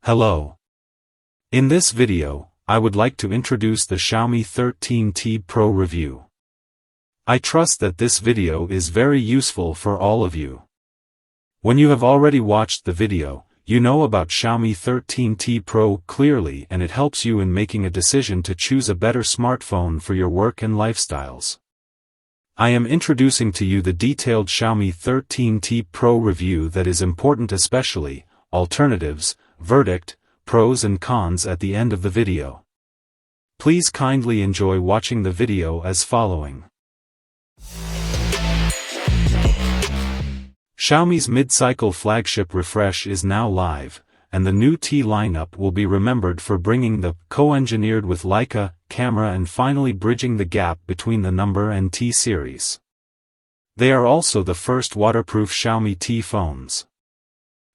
Hello. In this video, I would like to introduce the Xiaomi 13T Pro review. I trust that this video is very useful for all of you. When you have already watched the video, you know about Xiaomi 13T Pro clearly, and it helps you in making a decision to choose a better smartphone for your work and lifestyles. I am introducing to you the detailed Xiaomi 13T Pro review that is important, especially alternatives, verdict, pros and cons at the end of the video. Please kindly enjoy watching the video as following. Xiaomi's mid-cycle flagship refresh is now live, and the new T lineup will be remembered for bringing the co-engineered with Leica camera and finally bridging the gap between the number and T series. They are also the first waterproof Xiaomi T phones.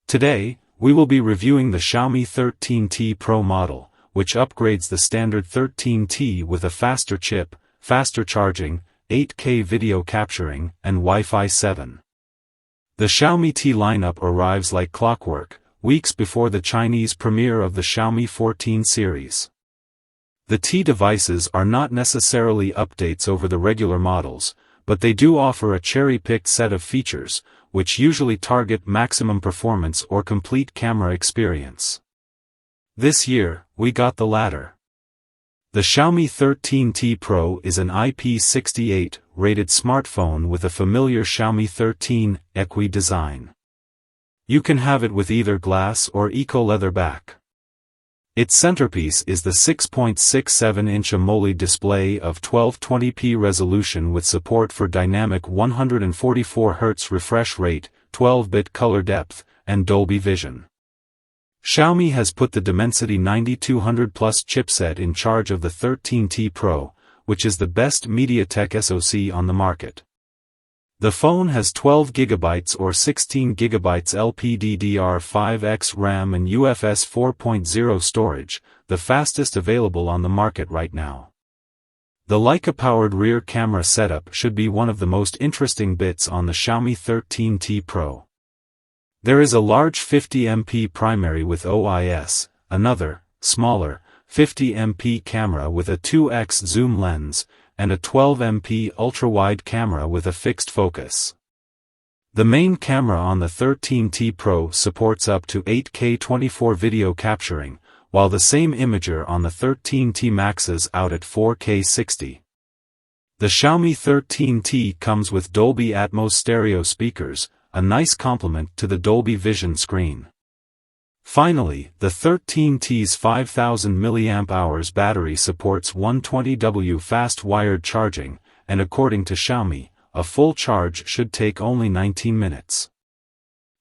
Today, we will be reviewing the Xiaomi 13T Pro model, which upgrades the standard 13T with a faster chip, faster charging, 8K video capturing, and Wi-Fi 7. The Xiaomi T lineup arrives like clockwork, weeks before the Chinese premiere of the Xiaomi 14 series. The T devices are not necessarily updates over the regular models, but they do offer a cherry-picked set of features, which usually target maximum performance or complete camera experience. This year, we got the latter. The Xiaomi 13T Pro is an IP68 rated smartphone with a familiar Xiaomi 13 Equi design. You can have it with either glass or eco-leather back. Its centerpiece is the 6.67-inch AMOLED display of 1220p resolution with support for dynamic 144Hz refresh rate, 12-bit color depth, and Dolby Vision. Xiaomi has put the Dimensity 9200 Plus chipset in charge of the 13T Pro, which is the best MediaTek SoC on the market. The phone has 12GB or 16GB LPDDR5X RAM and UFS 4.0 storage, the fastest available on the market right now. The Leica-powered rear camera setup should be one of the most interesting bits on the Xiaomi 13T Pro. There is a large 50MP primary with OIS, another, smaller, 50MP camera with a 2x zoom lens, and a 12MP ultra-wide camera with a fixed focus. The main camera on the 13T Pro supports up to 8K 24 video capturing, while the same imager on the 13T maxes out at 4K 60. The Xiaomi 13T comes with Dolby Atmos stereo speakers, a nice complement to the Dolby Vision screen. Finally, the 13T's 5000 mAh battery supports 120W fast wired charging, and according to Xiaomi, a full charge should take only 19 minutes.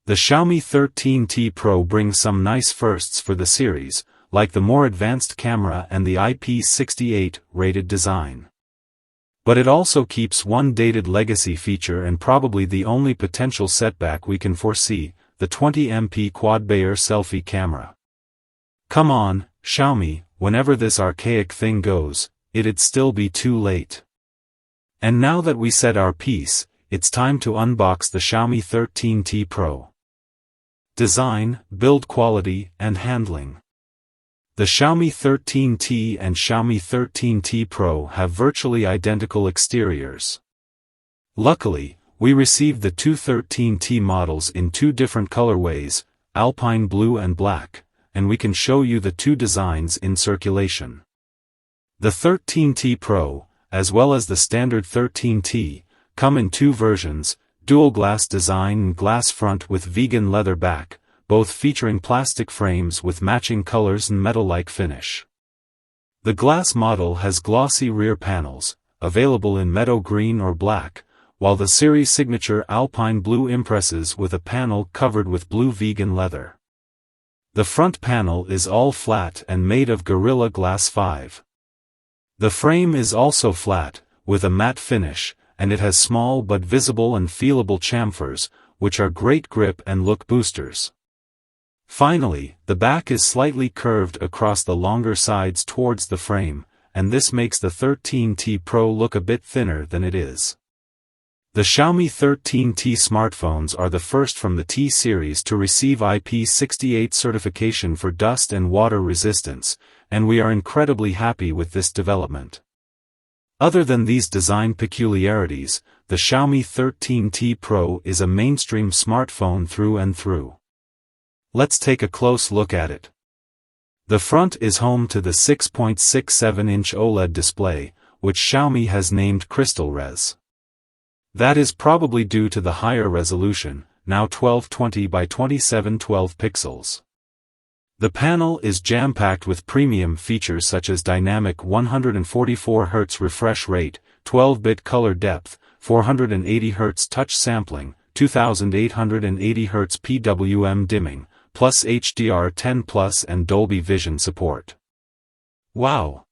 The Xiaomi 13T Pro brings some nice firsts for the series, like the more advanced camera and the IP68 rated design. But it also keeps one dated legacy feature and probably the only potential setback we can foresee, the 20MP quad-Bayer selfie camera. Come on, Xiaomi, whenever this archaic thing goes, it'd still be too late. And now that we said our piece, it's time to unbox the Xiaomi 13T Pro. Design, build quality, and handling. The Xiaomi 13T and Xiaomi 13T Pro have virtually identical exteriors. Luckily, we received the two 13T models in two different colorways, Alpine Blue and Black, and we can show you the two designs in circulation. The 13T Pro, as well as the standard 13T, come in two versions, dual glass design and glass front with vegan leather back, both featuring plastic frames with matching colors and metal-like finish. The glass model has glossy rear panels, available in meadow green or black, while the series signature Alpine Blue impresses with a panel covered with blue vegan leather. The front panel is all flat and made of Gorilla Glass 5. The frame is also flat, with a matte finish, and it has small but visible and feelable chamfers, which are great grip and look boosters. Finally, the back is slightly curved across the longer sides towards the frame, and this makes the 13T Pro look a bit thinner than it is. The Xiaomi 13T smartphones are the first from the T series to receive IP68 certification for dust and water resistance, and we are incredibly happy with this development. Other than these design peculiarities, the Xiaomi 13T Pro is a mainstream smartphone through and through. Let's take a close look at it. The front is home to the 6.67-inch OLED display, which Xiaomi has named Crystal Res. That is probably due to the higher resolution, now 1220 by 2712 pixels. The panel is jam-packed with premium features such as dynamic 144 Hz refresh rate, 12-bit color depth, 480 Hz touch sampling, 2880 Hz PWM dimming, plus HDR10+ and Dolby Vision support. Wow!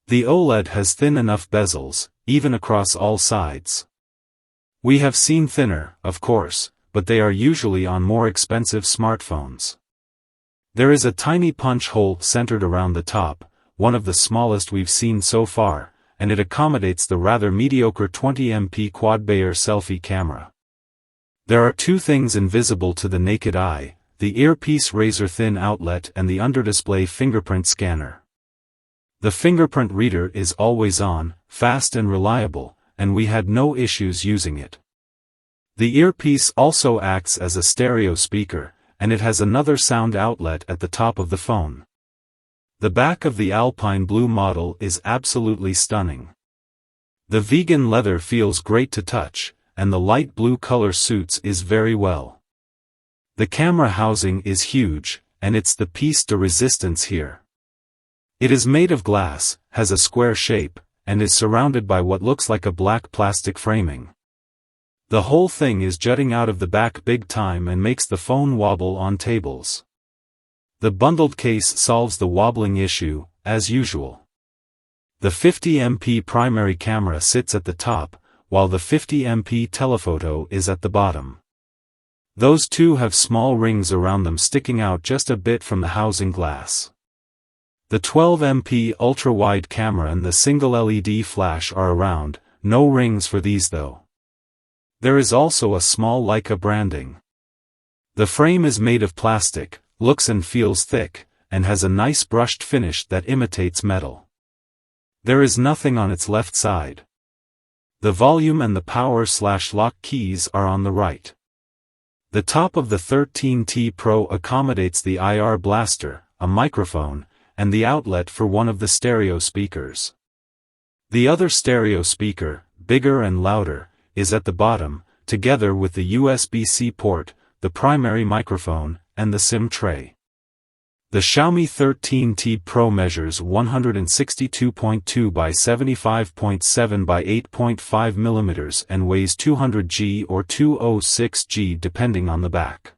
The OLED has thin enough bezels, even across all sides. We have seen thinner, of course, but they are usually on more expensive smartphones. There is a tiny punch hole centered around the top, one of the smallest we've seen so far, and it accommodates the rather mediocre 20MP quad-Bayer selfie camera. There are two things invisible to the naked eye: the earpiece razor-thin outlet and the underdisplay fingerprint scanner. The fingerprint reader is always on, fast and reliable, and we had no issues using it. The earpiece also acts as a stereo speaker, and it has another sound outlet at the top of the phone. The back of the Alpine Blue model is absolutely stunning. The vegan leather feels great to touch, and the light blue color suits is very well. The camera housing is huge, and it's the piece de resistance here. It is made of glass, has a square shape, and is surrounded by what looks like a black plastic framing. The whole thing is jutting out of the back big time and makes the phone wobble on tables. The bundled case solves the wobbling issue, as usual. The 50MP primary camera sits at the top, while the 50MP telephoto is at the bottom. Those two have small rings around them sticking out just a bit from the housing glass. The 12MP ultra-wide camera and the single LED flash are around, no rings for these though. There is also a small Leica branding. The frame is made of plastic, looks and feels thick, and has a nice brushed finish that imitates metal. There is nothing on its left side. The volume and the power/lock keys are on the right. The top of the 13T Pro accommodates the IR blaster, a microphone, and the outlet for one of the stereo speakers. The other stereo speaker, bigger and louder, is at the bottom, together with the USB-C port, the primary microphone, and the SIM tray. The Xiaomi 13T Pro measures 162.2 by 75.7 by 8.5 mm and weighs 200 g or 206 g depending on the back.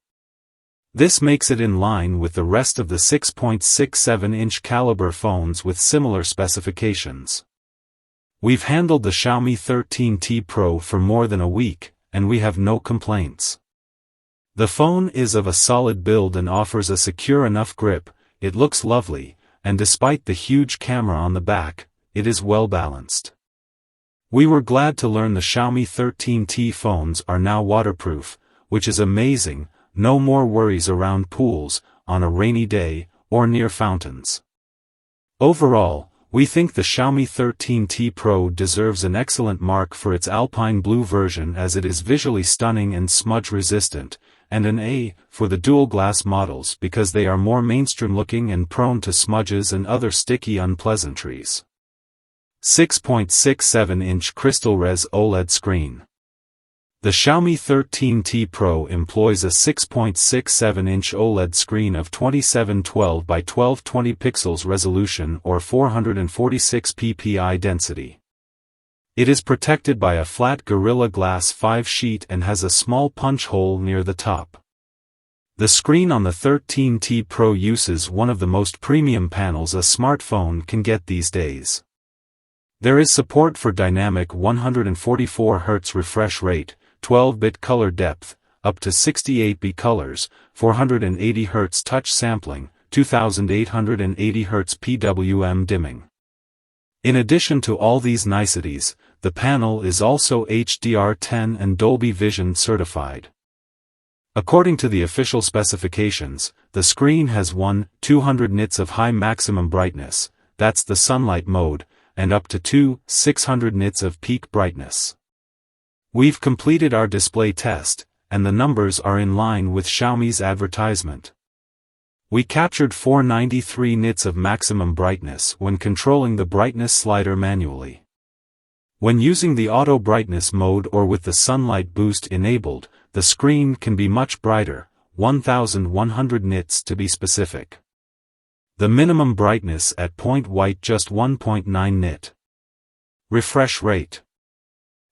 This makes it in line with the rest of the 6.67-inch caliber phones with similar specifications. We've handled the Xiaomi 13T Pro for more than a week, and we have no complaints. The phone is of a solid build and offers a secure enough grip, it looks lovely, and despite the huge camera on the back, it is well balanced. We were glad to learn the Xiaomi 13T phones are now waterproof, which is amazing. No more worries around pools, on a rainy day, or near fountains. Overall, we think the Xiaomi 13T Pro deserves an excellent mark for its Alpine Blue version as it is visually stunning and smudge resistant, and an A for the dual glass models because they are more mainstream looking and prone to smudges and other sticky unpleasantries. 6.67-inch Crystal Res OLED screen. The Xiaomi 13T Pro employs a 6.67-inch OLED screen of 2712 by 1220 pixels resolution or 446 ppi density. It is protected by a flat Gorilla Glass 5 sheet and has a small punch hole near the top. The screen on the 13T Pro uses one of the most premium panels a smartphone can get these days. There is support for dynamic 144 Hz refresh rate, 12-bit color depth, up to 68 colors, 480 Hz touch sampling, 2880 Hz PWM dimming. In addition to all these niceties, the panel is also HDR10 and Dolby Vision certified. According to the official specifications, the screen has 200 nits of high maximum brightness, that's the sunlight mode, and up to 600 nits of peak brightness. We've completed our display test, and the numbers are in line with Xiaomi's advertisement. We captured 493 nits of maximum brightness when controlling the brightness slider manually. When using the auto brightness mode or with the sunlight boost enabled, the screen can be much brighter, 1100 nits to be specific. The minimum brightness at point white just 1.9 nit. Refresh rate.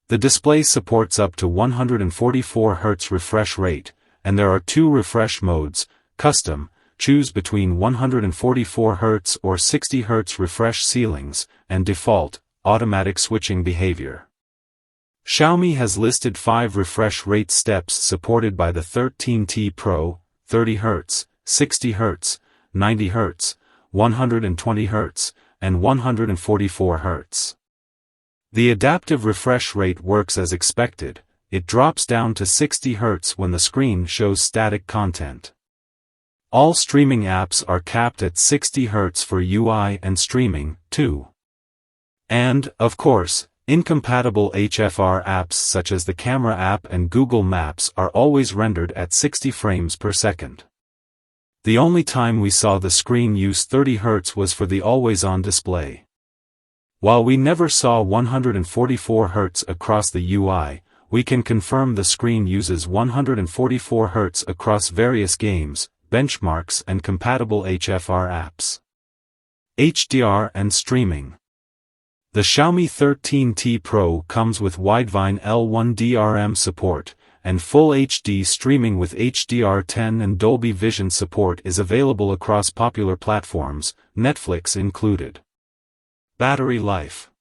The display supports up to 144 Hz refresh rate, and there are two refresh modes: custom, choose between 144 Hz or 60 Hz refresh ceilings, and default, automatic switching behavior. Xiaomi has listed 5 refresh rate steps supported by the 13T Pro: 30 Hz, 60 Hz, 90 Hz, 120 Hz, and 144 Hz. The adaptive refresh rate works as expected. It drops down to 60 Hz when the screen shows static content. All streaming apps are capped at 60 Hz for UI and streaming, too. And, of course, incompatible HFR apps such as the camera app and Google Maps are always rendered at 60 frames per second. The only time we saw the screen use 30 Hz was for the always-on display. While we never saw 144 Hz across the UI, we can confirm the screen uses 144 Hz across various games, benchmarks and compatible HFR apps. HDR and streaming. The Xiaomi 13T Pro comes with Widevine L1 DRM support, and full HD streaming with HDR10 and Dolby Vision support is available across popular platforms, Netflix included. Battery life.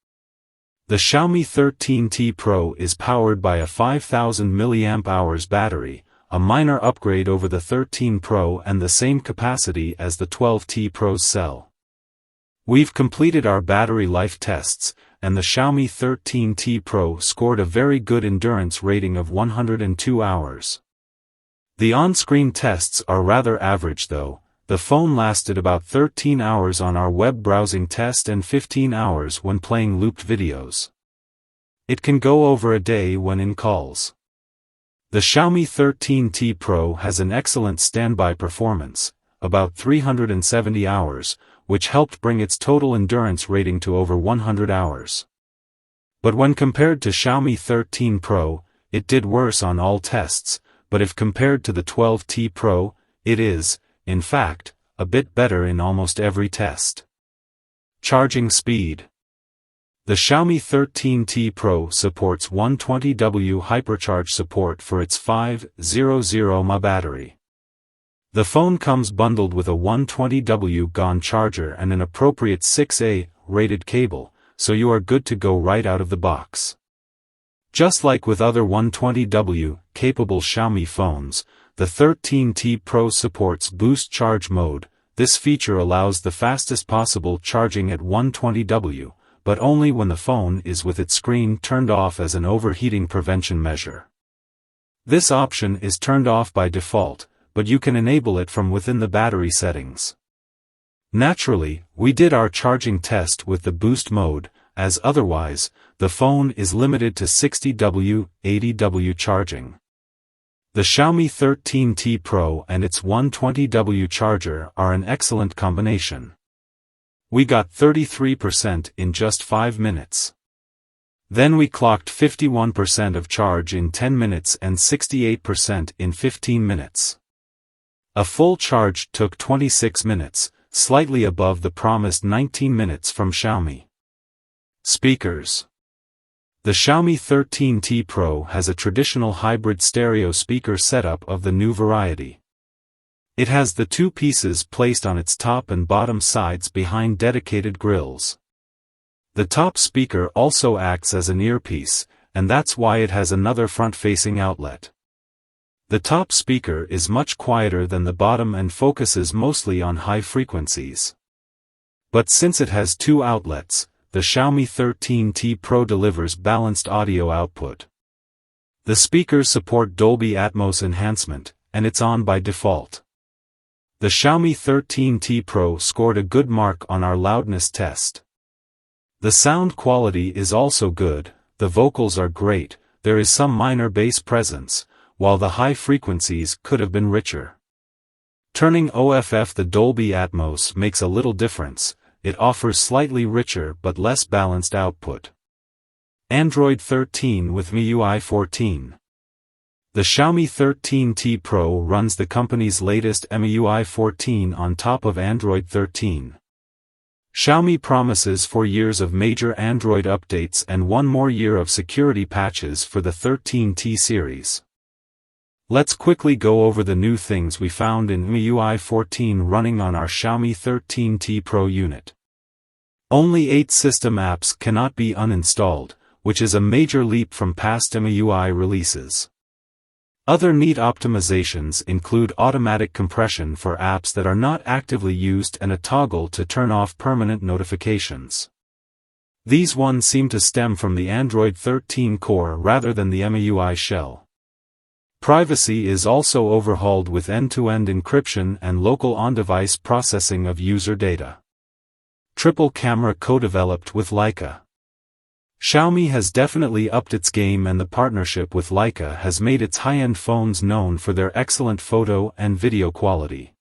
The Xiaomi 13T Pro is powered by a 5000 mAh battery, a minor upgrade over the 13 Pro and the same capacity as the 12T Pro's cell. We've completed our battery life tests, and the Xiaomi 13T Pro scored a very good endurance rating of 102 hours. The on-screen tests are rather average though. The phone lasted about 13 hours on our web browsing test and 15 hours when playing looped videos. It can go over a day when in calls. The Xiaomi 13T Pro has an excellent standby performance, about 370 hours, which helped bring its total endurance rating to over 100 hours. But when compared to Xiaomi 13 Pro, it did worse on all tests, but if compared to the 12T Pro, it is, in fact, a bit better in almost every test. Charging speed. The Xiaomi 13T Pro supports 120W hypercharge support for its 500 mAh battery. The phone comes bundled with a 120W GAN charger and an appropriate 6A rated cable, so you are good to go right out of the box. Just like with other 120W capable Xiaomi phones, the 13T Pro supports boost charge mode. This feature allows the fastest possible charging at 120W, but only when the phone is with its screen turned off as an overheating prevention measure. This option is turned off by default, but you can enable it from within the battery settings. Naturally, we did our charging test with the boost mode, as otherwise, the phone is limited to 60W, 80W charging. The Xiaomi 13T Pro and its 120W charger are an excellent combination. We got 33% in just 5 minutes. Then we clocked 51% of charge in 10 minutes and 68% in 15 minutes. A full charge took 26 minutes, slightly above the promised 19 minutes from Xiaomi. Speakers. The Xiaomi 13T Pro has a traditional hybrid stereo speaker setup of the new variety. It has the two pieces placed on its top and bottom sides behind dedicated grills. The top speaker also acts as an earpiece, and that's why it has another front-facing outlet. The top speaker is much quieter than the bottom and focuses mostly on high frequencies. But since it has two outlets, the the Xiaomi 13T Pro delivers balanced audio output. The speakers support Dolby Atmos enhancement, and it's on by default. The Xiaomi 13T Pro scored a good mark on our loudness test. The sound quality is also good, the vocals are great, there is some minor bass presence, while the high frequencies could have been richer. Turning OFF the Dolby Atmos makes a little difference, it offers slightly richer but less balanced output. Android 13 with MIUI 14. The Xiaomi 13T Pro runs the company's latest MIUI 14 on top of Android 13. Xiaomi promises 4 years of major Android updates and 1 more year of security patches for the 13T series. Let's quickly go over the new things we found in MIUI 14 running on our Xiaomi 13T Pro unit. Only 8 system apps cannot be uninstalled, which is a major leap from past MIUI releases. Other neat optimizations include automatic compression for apps that are not actively used and a toggle to turn off permanent notifications. These ones seem to stem from the Android 13 core rather than the MIUI shell. Privacy is also overhauled with end-to-end encryption and local on-device processing of user data. Triple camera co-developed with Leica. Xiaomi has definitely upped its game, and the partnership with Leica has made its high-end phones known for their excellent photo and video quality.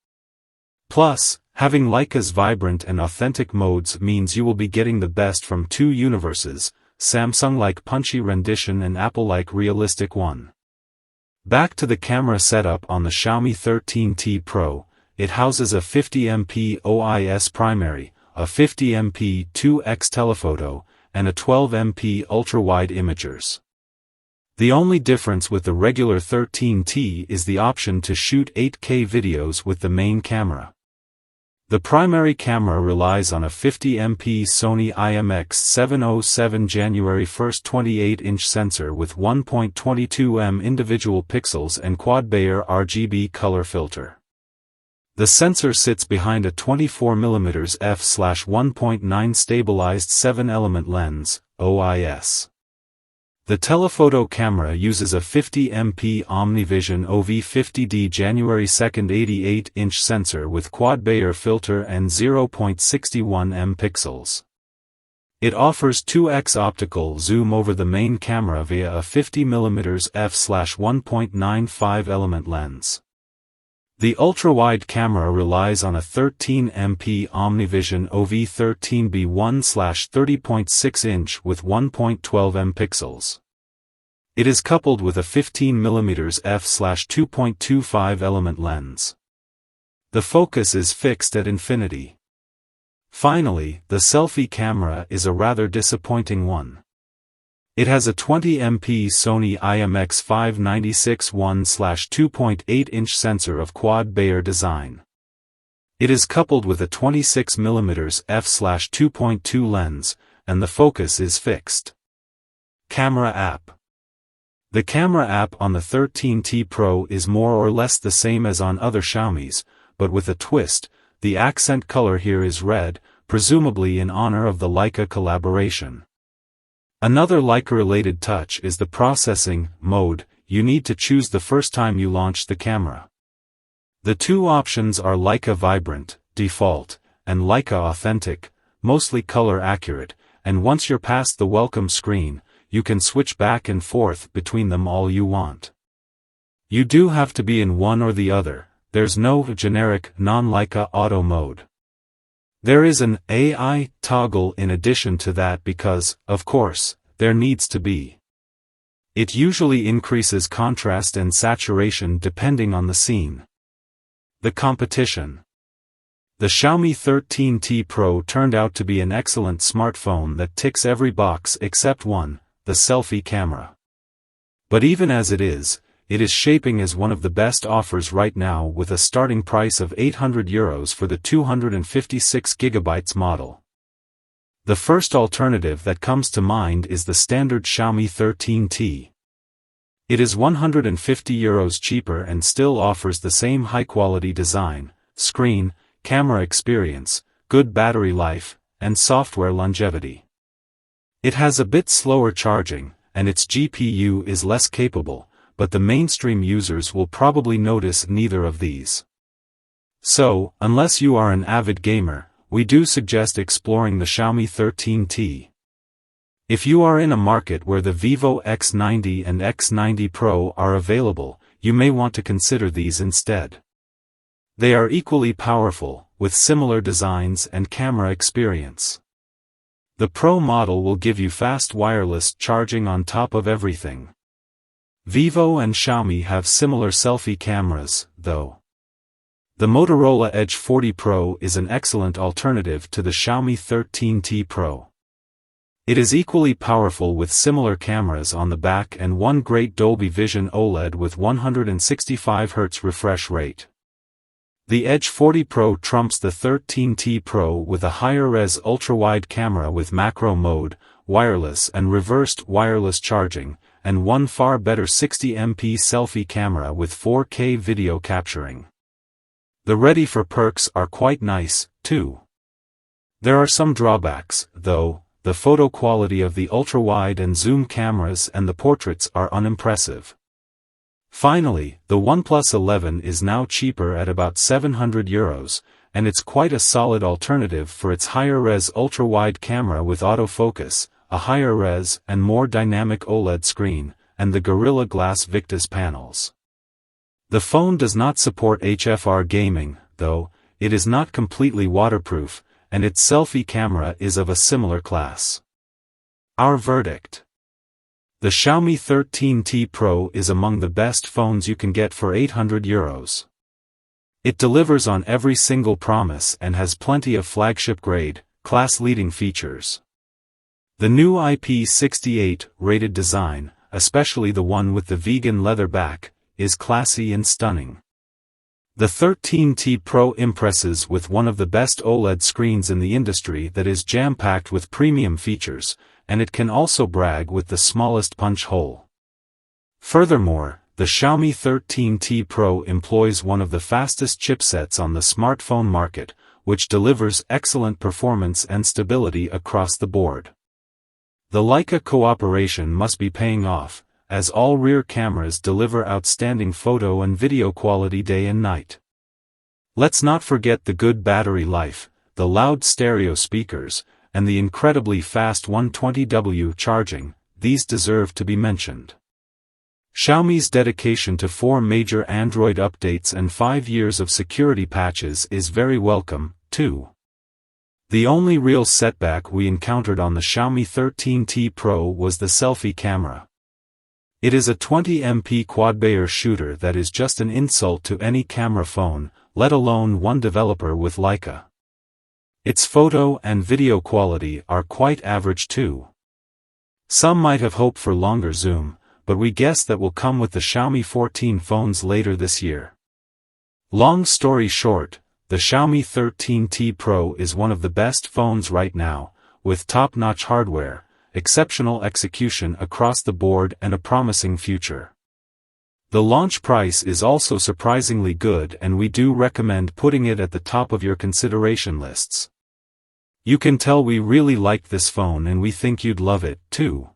Plus, having Leica's vibrant and authentic modes means you will be getting the best from two universes, Samsung-like punchy rendition and Apple-like realistic one. Back to the camera setup on the Xiaomi 13T Pro, it houses a 50MP OIS primary, a 50MP 2x telephoto, and a 12MP ultra-wide imagers. The only difference with the regular 13T is the option to shoot 8K videos with the main camera. The primary camera relies on a 50MP Sony IMX707 January 1 28-inch sensor with 1.22m individual pixels and quad-Bayer RGB color filter. The sensor sits behind a 24mm f/1.9 stabilized 7-element lens, OIS. The telephoto camera uses a 50MP OmniVision OV50D January 2 88-inch sensor with quad-Bayer filter and 0.61m pixels. It offers 2x optical zoom over the main camera via a 50mm f/1.95 element lens. The ultra-wide camera relies on a 13MP OmniVision OV13B 1/30.6-inch with 1.12m pixels. It is coupled with a 15mm f/2.25 element lens. The focus is fixed at infinity. Finally, the selfie camera is a rather disappointing one. It has a 20MP Sony IMX596 1/2.8-inch sensor of quad-Bayer design. It is coupled with a 26mm f/2.2 lens, and the focus is fixed. Camera app. The camera app on the 13T Pro is more or less the same as on other Xiaomis, but with a twist. The accent color here is red, presumably in honor of the Leica collaboration. Another Leica-related touch is the processing mode you need to choose the first time you launch the camera. The two options are Leica Vibrant, default, and Leica Authentic, mostly color accurate, and once you're past the welcome screen, you can switch back and forth between them all you want. You do have to be in one or the other, there's no generic non-Leica auto mode. There is an AI toggle in addition to that because, of course, there needs to be. It usually increases contrast and saturation depending on the scene. The competition. The Xiaomi 13T Pro turned out to be an excellent smartphone that ticks every box except one, the selfie camera. But even as it is shaping as one of the best offers right now with a starting price of €800 for the 256GB model. The first alternative that comes to mind is the standard Xiaomi 13T. It is €150 cheaper and still offers the same high-quality design, screen, camera experience, good battery life, and software longevity. It has a bit slower charging, and its GPU is less capable, but the mainstream users will probably notice neither of these. So, unless you are an avid gamer, we do suggest exploring the Xiaomi 13T. If you are in a market where the Vivo X90 and X90 Pro are available, you may want to consider these instead. They are equally powerful, with similar designs and camera experience. The Pro model will give you fast wireless charging on top of everything. Vivo and Xiaomi have similar selfie cameras, though. The Motorola Edge 40 Pro is an excellent alternative to the Xiaomi 13T Pro. It is equally powerful with similar cameras on the back and one great Dolby Vision OLED with 165Hz refresh rate. The Edge 40 Pro trumps the 13T Pro with a higher-res ultra-wide camera with macro mode, wireless and reversed wireless charging, and one far better 60MP selfie camera with 4K video capturing. The ready-for perks are quite nice, too. There are some drawbacks, though. The photo quality of the ultra-wide and zoom cameras and the portraits are unimpressive. Finally, the OnePlus 11 is now cheaper at about €700, and it's quite a solid alternative for its higher-res ultra-wide camera with autofocus, a higher-res and more dynamic OLED screen, and the Gorilla Glass Victus panels. The phone does not support HFR gaming, though. It is not completely waterproof, and its selfie camera is of a similar class. Our verdict. The Xiaomi 13T Pro is among the best phones you can get for €800. It delivers on every single promise and has plenty of flagship-grade, class-leading features. The new IP68 rated design, especially the one with the vegan leather back, is classy and stunning. The 13T Pro impresses with one of the best OLED screens in the industry that is jam-packed with premium features, and it can also brag with the smallest punch hole. Furthermore, the Xiaomi 13T Pro employs one of the fastest chipsets on the smartphone market, which delivers excellent performance and stability across the board. The Leica cooperation must be paying off, as all rear cameras deliver outstanding photo and video quality day and night. Let's not forget the good battery life, the loud stereo speakers, and the incredibly fast 120W charging. These deserve to be mentioned. Xiaomi's dedication to 4 major Android updates and 5 years of security patches is very welcome, too. The only real setback we encountered on the Xiaomi 13T Pro was the selfie camera. It is a 20MP quad-Bayer shooter that is just an insult to any camera phone, let alone one developer with Leica. Its photo and video quality are quite average too. Some might have hoped for longer zoom, but we guess that will come with the Xiaomi 14 phones later this year. Long story short, the Xiaomi 13T Pro is one of the best phones right now, with top-notch hardware, exceptional execution across the board and a promising future. The launch price is also surprisingly good, and we do recommend putting it at the top of your consideration lists. You can tell we really liked this phone and we think you'd love it, too.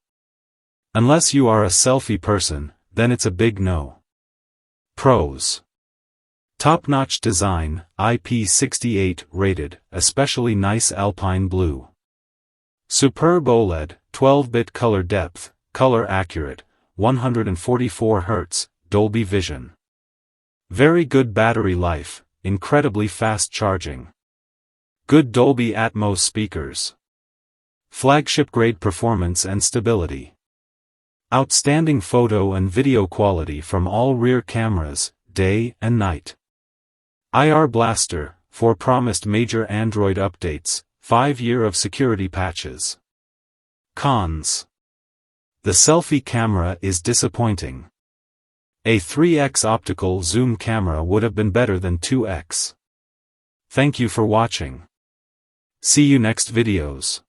Unless you are a selfie person, then it's a big no. Pros. Top-notch design, IP68 rated, especially nice alpine blue. Superb OLED, 12-bit color depth, color accurate, 144Hz, Dolby Vision. Very good battery life, incredibly fast charging. Good Dolby Atmos speakers. Flagship-grade performance and stability. Outstanding photo and video quality from all rear cameras, day and night. IR Blaster, 4 promised major Android updates, 5 year of security patches. Cons. The selfie camera is disappointing. A 3x optical zoom camera would have been better than 2x. Thank you for watching. See you next videos.